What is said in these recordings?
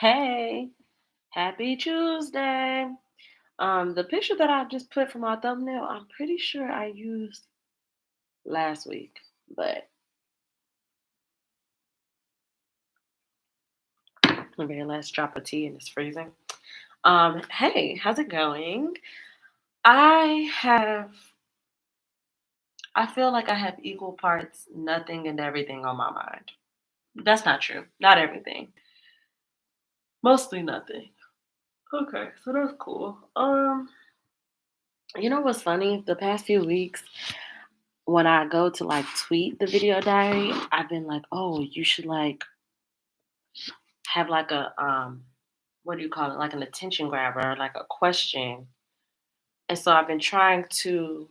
Hey, happy Tuesday. The picture that I just put for my thumbnail, I'm pretty sure I used last week, but maybe let's drop a tea and it's freezing. Hey, how's it going? I have, I feel like I have equal parts, nothing and everything on my mind. That's not true. Not everything. Mostly nothing. Okay, so that's cool. You know what's funny? The past few weeks, when I go to like tweet the video diary, I've been like, oh, you should like have like a what do you call it? Like an attention grabber, like a question. And so I've been trying to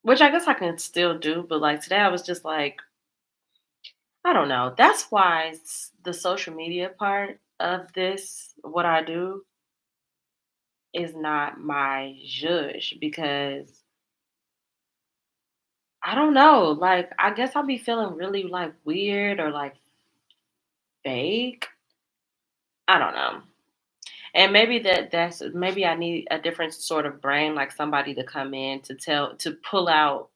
which I guess I can still do, but like today I was just like, I don't know. That's why the social media part of this, what I do, is not my zhuzh because I don't know. Like I guess I'll be feeling really like weird or like fake. I don't know. And maybe that's maybe I need a different sort of brain, like somebody to come in to pull out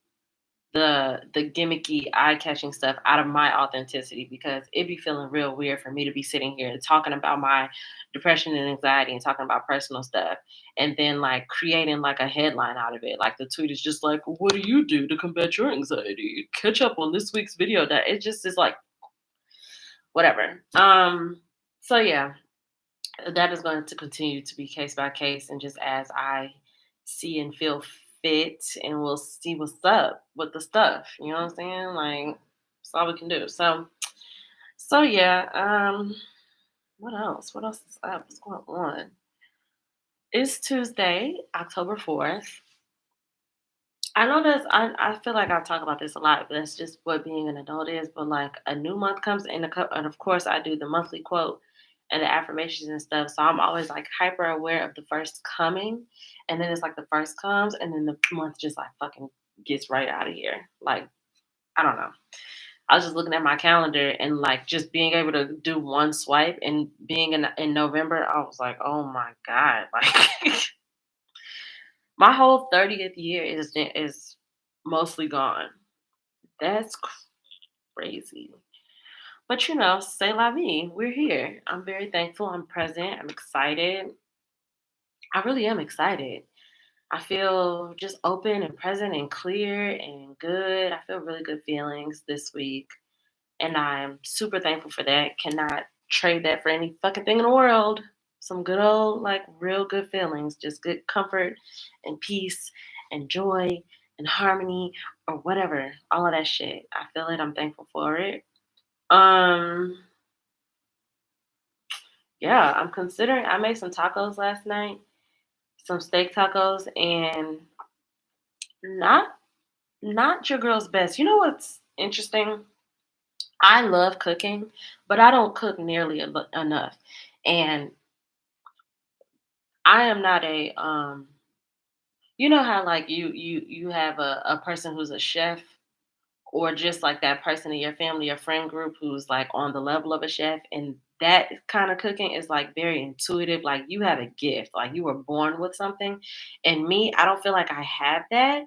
the gimmicky eye catching stuff out of my authenticity because it'd be feeling real weird for me to be sitting here talking about my depression and anxiety and talking about personal stuff and then like creating like a headline out of it. Like the tweet is just like, what do you do to combat your anxiety? Catch up on this week's video that it just is like whatever. So yeah, that is going to continue to be case by case and just as I see and feel fit and we'll see what's up with the stuff. You know what I'm saying? Like that's all we can do. So yeah, what else? What else is up? What's going on? It's Tuesday, October 4th. I know that's I feel like I talk about this a lot, but that's just what being an adult is. But like a new month comes in and of course I do the monthly quote and the affirmations and stuff. So I'm always like hyper aware of the first coming. And then it's like the first comes and then the month just like fucking gets right out of here. Like, I don't know. I was just looking at my calendar and like just being able to do one swipe and being in November, I was like, oh my God. Like my whole 30th year is mostly gone. That's crazy. But you know, c'est la vie. We're here. I'm very thankful. I'm present. I'm excited. I really am excited. I feel just open and present and clear and good. I feel really good feelings this week. And I'm super thankful for that. Cannot trade that for any fucking thing in the world. Some good old, like, real good feelings. Just good comfort and peace and joy and harmony or whatever. All of that shit. I feel it. I'm thankful for it. Um, yeah, I'm considering I made some tacos last night, some steak tacos, and not not your girl's best. You know what's interesting? I love cooking, but I don't cook nearly enough. And I am not a you know how like you have a person who's a chef or just like that person in your family or friend group who's like on the level of a chef and that kind of cooking is like very intuitive, like you have a gift, like you were born with something. And me, I don't feel like I have that,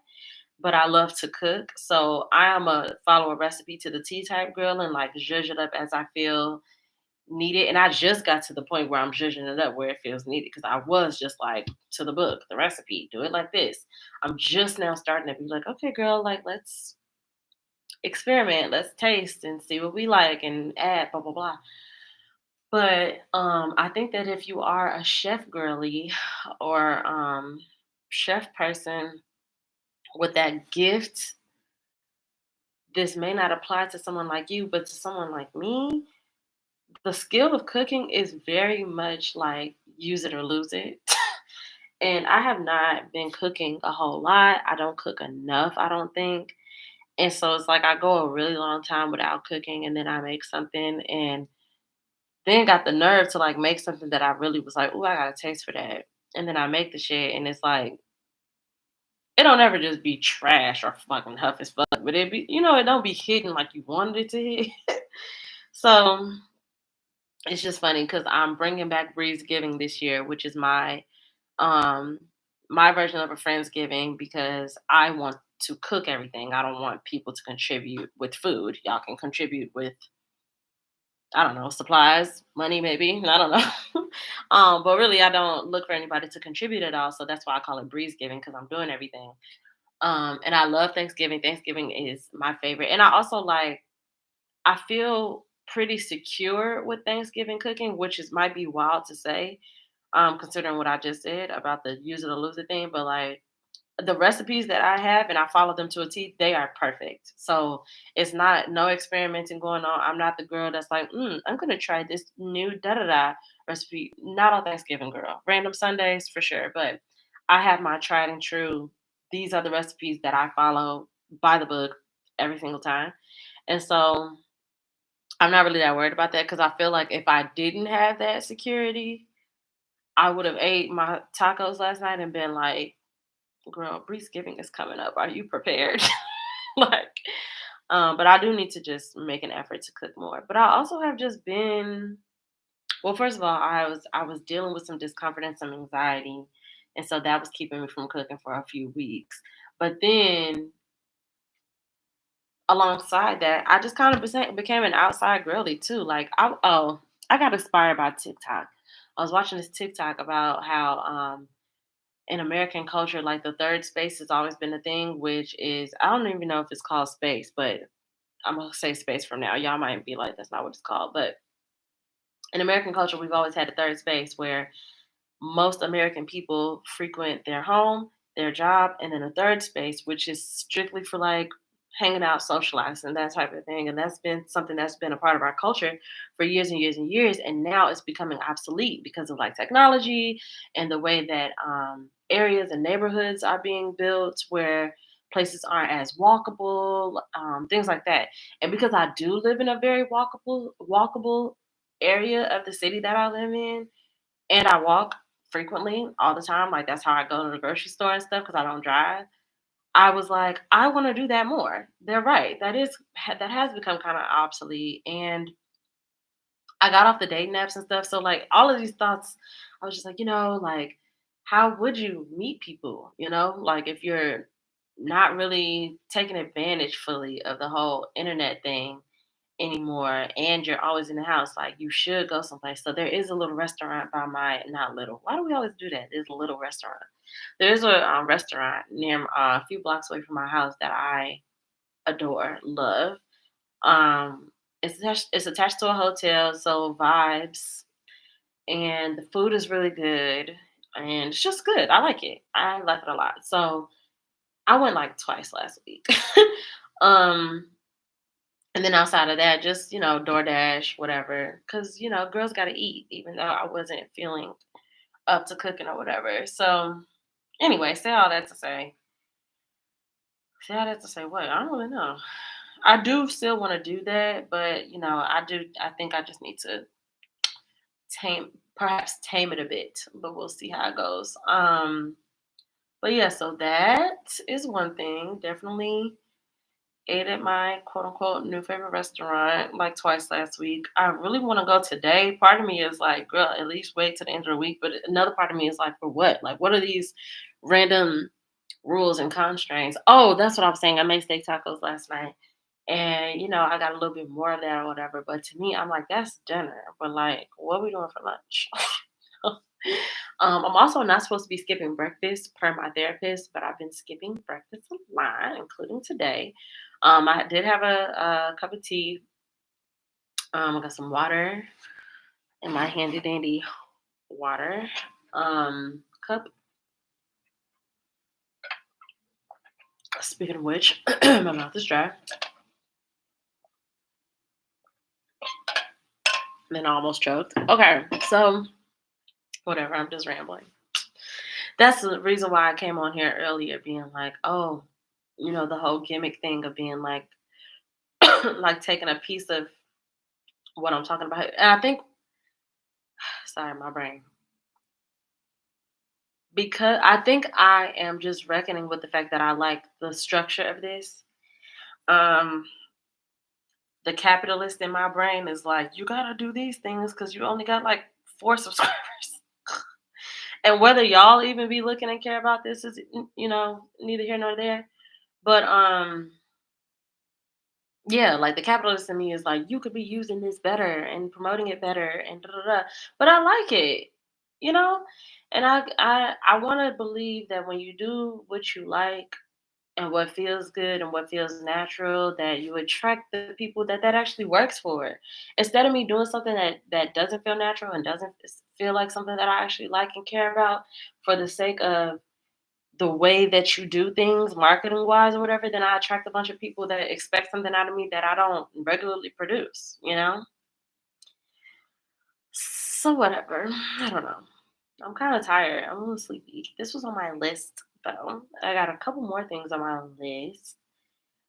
but I love to cook. So I am a follow a recipe to the T type girl and like zhuzh it up as I feel needed. And I just got to the point where I'm zhuzhing it up where it feels needed because I was just like to the book, the recipe, do it like this. I'm just now starting to be like, okay, girl, like let's experiment, let's taste and see what we like and add, blah, blah, blah. But I think that if you are a chef girly or chef person with that gift, this may not apply to someone like you, but to someone like me, the skill of cooking is very much like use it or lose it. And I have not been cooking a whole lot. I don't cook enough, I don't think. And so it's like I go a really long time without cooking and then I make something and then got the nerve to like make something that I really was like, oh, I got a taste for that. And then I make the shit and it's like, it don't ever just be trash or fucking huff as fuck, but it be, you know, it don't be hitting like you wanted it to hit. So It's just funny because I'm bringing back Breezegiving this year, which is um my version of a Friendsgiving because I want to cook everything. I don't want people to contribute with food. Y'all can contribute with, I don't know, supplies, money, maybe. I don't know. But really, I don't look for anybody to contribute at all. So that's why I call it Breezegiving because I'm doing everything. And I love Thanksgiving. Thanksgiving is my favorite. And I also I feel pretty secure with Thanksgiving cooking, which is might be wild to say, considering what I just said about the use it or lose it thing. But like the recipes that I have and I follow them to a T, they are perfect. So it's not no experimenting going on. I'm not the girl that's like, I'm gonna try this new da da da recipe. Not on Thanksgiving, girl. Random Sundays for sure, but I have my tried and true. These are the recipes that I follow by the book every single time, and so I'm not really that worried about that because I feel like if I didn't have that security, I would have ate my tacos last night and been like, girl, Giving is coming up. Are you prepared? like, but I do need to just make an effort to cook more. But I also have just been, well, first of all, I was dealing with some discomfort and some anxiety, and so that was keeping me from cooking for a few weeks. But then alongside that, I just kind of became an outside girly too. I got inspired by TikTok. I was watching this TikTok about how in American culture, like the third space has always been a thing, which is I don't even know if it's called space, but I'm gonna say space from now. Y'all might be like, that's not what it's called. But in American culture, we've always had a third space where most American people frequent their home, their job, and then a third space, which is strictly for like hanging out, socializing, that type of thing. And that's been something that's been a part of our culture for years and years and years. And now it's becoming obsolete because of like technology and the way that areas and neighborhoods are being built where places aren't as walkable, things like that. And because I do live in a very walkable area of the city that I live in, and I walk frequently all the time, like, that's how I go to the grocery store and stuff because I don't drive. I was like, "I wanna do that more." They're right, that has become kinda obsolete, and I got off the dating apps and stuff, so, like, all of these thoughts, I was just like, like, how would you meet people, Like, if you're not really taking advantage fully of the whole internet thing, anymore and you're always in the house, like you should go someplace. So there is a little restaurant by my not little. Why do we always do that? There's a little restaurant. There's a restaurant near a few blocks away from my house that I adore, love. Um, it's attached to a hotel, so vibes, and the food is really good, and it's just good. I like it. I like it a lot. So I went like twice last week. um And then outside of that, just, DoorDash, whatever. Cause, girls gotta eat, even though I wasn't feeling up to cooking or whatever. So anyway, say all that to say what? I don't really know. I do still want to do that, but I think I just need to perhaps tame it a bit, but we'll see how it goes. But yeah, so that is one thing. Definitely ate at my quote unquote new favorite restaurant like twice last week. I really want to go today. Part of me is like, girl, at least wait to the end of the week. But another part of me is like, for what? Like, what are these random rules and constraints? Oh, that's what I was saying. I made steak tacos last night. And I got a little bit more of that or whatever. But to me, I'm like, that's dinner. But like, what are we doing for lunch? I'm also not supposed to be skipping breakfast per my therapist, but I've been skipping breakfast a lot, including today. I did have a cup of tea. I got some water in my handy dandy water cup. Speaking of which, my mouth is dry. Then I almost choked. Okay, so whatever. I'm just rambling. That's the reason why I came on here earlier, being like, oh, the whole gimmick thing of being like, like taking a piece of what I'm talking about. And I think, sorry, my brain. Because I think I am just reckoning with the fact that I like the structure of this. Um, the capitalist in my brain is like, you gotta do these things because you only got like 4 subscribers. And whether y'all even be looking and care about this is, neither here nor there. But yeah, like the capitalist in me is like, you could be using this better and promoting it better and da da da. But I like it, you know, and I want to believe that when you do what you like and what feels good and what feels natural, that you attract the people that actually works for. Instead of me doing something that doesn't feel natural and doesn't feel like something that I actually like and care about for the sake of the way that you do things marketing wise or whatever, then I attract a bunch of people that expect something out of me that I don't regularly produce, you know? So whatever. I don't know. I'm kind of tired. I'm a little sleepy. This was on my list though. I got a couple more things on my list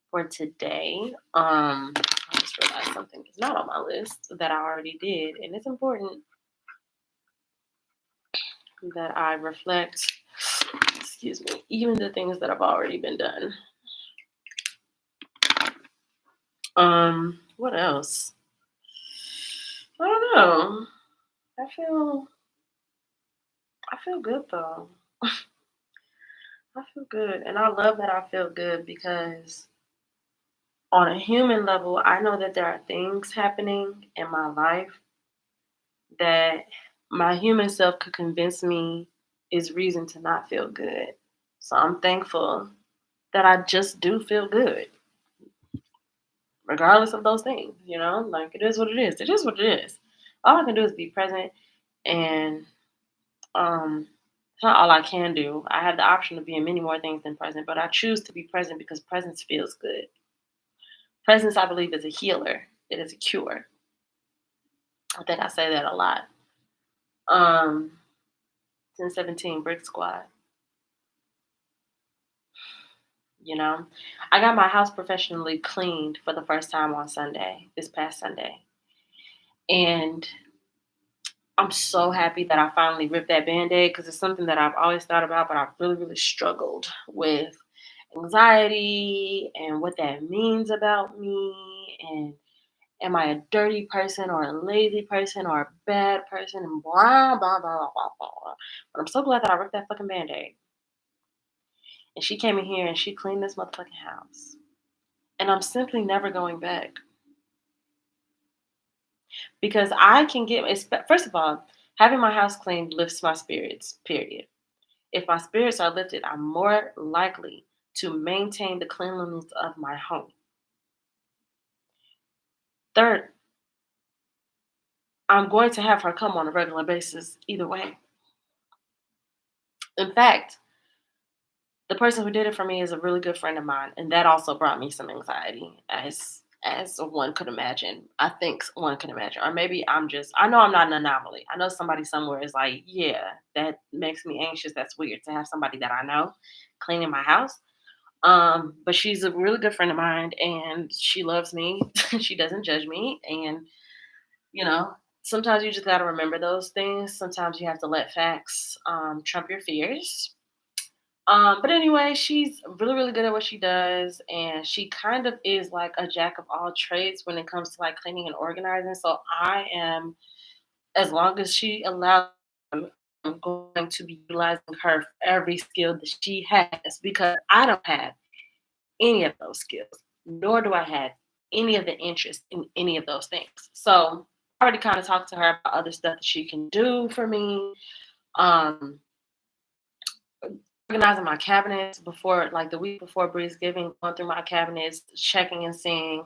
for today. I just realized something is not on my list that I already did, and it's important that I reflect. Excuse me, even the things that have already been done. What else? I don't know. I feel I feel good though. I feel good, and I love that I feel good because on a human level, I know that there are things happening in my life that my human self could convince me is reason to not feel good. So I'm thankful that I just do feel good, regardless of those things, Like it is what it is. It is what it is. All I can do is be present and it's not all I can do. I have the option of being many more things than present, but I choose to be present because presence feels good. Presence, I believe, is a healer. It is a cure. I think I say that a lot. 1017 Brick Squad. You know, I got my house professionally cleaned for the first time on Sunday, this past Sunday. And I'm so happy that I finally ripped that band-aid because it's something that I've always thought about, but I've really, really struggled with anxiety and what that means about me. And am I a dirty person or a lazy person or a bad person? And blah, blah, blah, blah, blah, blah. But I'm so glad that I ripped that fucking band-aid. And she came in here and she cleaned this motherfucking house. And I'm simply never going back because I can first of all, having my house cleaned lifts my spirits, period. If my spirits are lifted, I'm more likely to maintain the cleanliness of my home. Third, I'm going to have her come on a regular basis either way. In fact, the person who did it for me is a really good friend of mine, and that also brought me some anxiety, as one could imagine. I think one can imagine, or maybe I know I'm not an anomaly. I know somebody somewhere is like, yeah, that makes me anxious. That's weird to have somebody that I know cleaning my house. But she's a really good friend of mine, and she loves me. She doesn't judge me, and you know. Sometimes you just got to remember those things. Sometimes you have to let facts trump your fears. But anyway, she's really, really good at what she does, and she kind of is like a jack of all trades when it comes to like cleaning and organizing. So I am, as long as she allows, I'm going to be utilizing her for every skill that she has because I don't have any of those skills, nor do I have any of the interest in any of those things. So I already kind of talked to her about other stuff that she can do for me. Um, Organizing my cabinets before, like the week before Breeze Giving, going through my cabinets, checking and seeing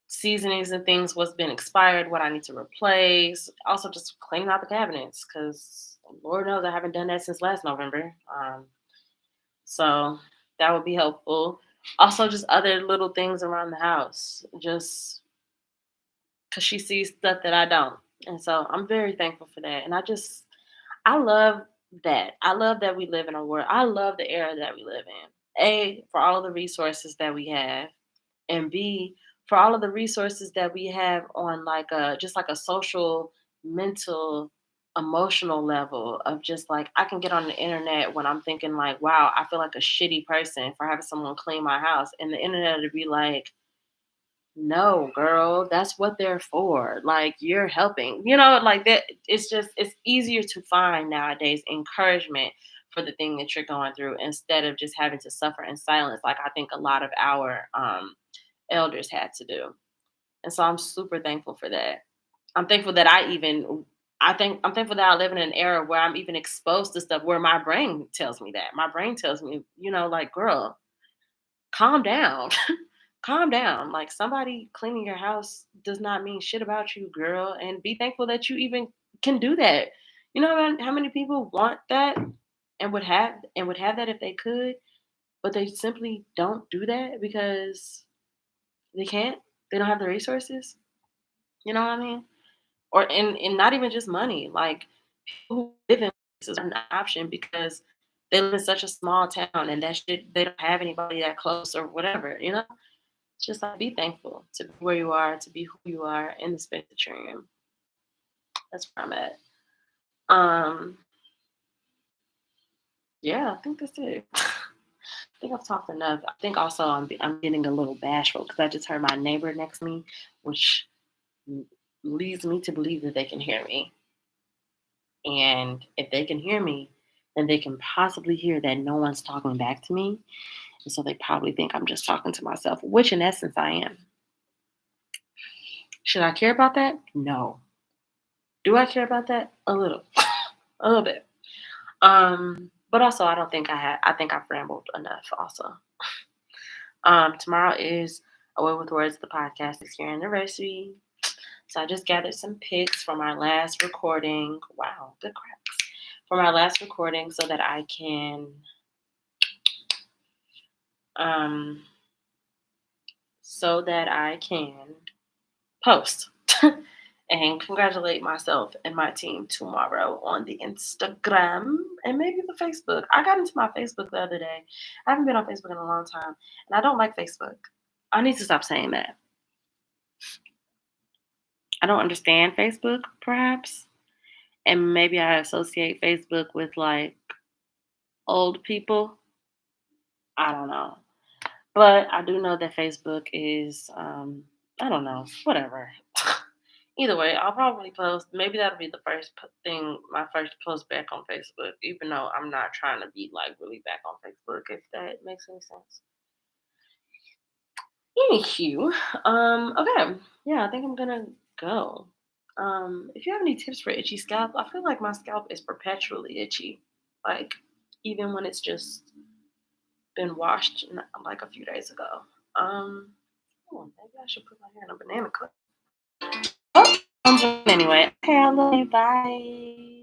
seasonings and things, what's been expired, what I need to replace. Also, just cleaning out the cabinets because Lord knows I haven't done that since last November. So that would be helpful. Also, just other little things around the house, just because she sees stuff that I don't. And so I'm very thankful for that. And I love that. I love that we live in a world. I love the era that we live in. A, for all of the resources that we have, and B, for all of the resources that we have on like a just like a social, mental, emotional level of just like I can get on the internet when I'm thinking like, wow, I feel like a shitty person for having someone clean my house, and the internet would be like, No, girl, that's what they're for. Like you're helping. Like that it's easier to find nowadays encouragement for the thing that you're going through instead of just having to suffer in silence like I think a lot of our elders had to do. And so I'm super thankful for that. I'm thankful that I'm thankful that I live in an era where I'm even exposed to stuff where my brain tells me that. My brain tells me, like, girl, calm down. Calm down. Like somebody cleaning your house does not mean shit about you, girl. And be thankful that you even can do that. You know how many people want that and would have that if they could, but they simply don't do that because they can't. They don't have the resources. You know what I mean? Or not even just money. Like people who live in places are an option because they live in such a small town and that shit they don't have anybody that close or whatever. It's just like be thankful to be where you are, to be who you are in the space that you're in. That's where I'm at. Um, yeah, I think that's it. I think I've talked enough. I think also I'm getting a little bashful because I just heard my neighbor next to me, which l- leads me to believe that they can hear me. And if they can hear me, then they can possibly hear that no one's talking back to me. And so they probably think I'm just talking to myself, which in essence I am. Should I care about that? No. Do I care about that? A little. A little bit. But also I don't think I think I've rambled enough also. Tomorrow is Away with Words, the podcast 6 year anniversary. So I just gathered some pics from our last recording. Wow, good cracks. From our last recording so that I can um post and congratulate myself and my team tomorrow on the Instagram and maybe the Facebook. I got into my Facebook the other day. I haven't been on Facebook in a long time, and I don't like Facebook. I need to stop saying that. I don't understand Facebook, perhaps, and maybe I associate Facebook with like old people. I don't know. But I do know that Facebook is, I don't know, whatever. Either way, I'll probably post. Maybe that'll be the first thing, my first post back on Facebook, even though I'm not trying to be like really back on Facebook, if that makes any sense. Anywho, okay, yeah, I think I'm gonna go. If you have any tips for itchy scalp, I feel like my scalp is perpetually itchy, like even when it's just been washed like a few days ago. Um, maybe I should put my hair in a banana clip. Oh, anyway. Okay, I love you. Bye.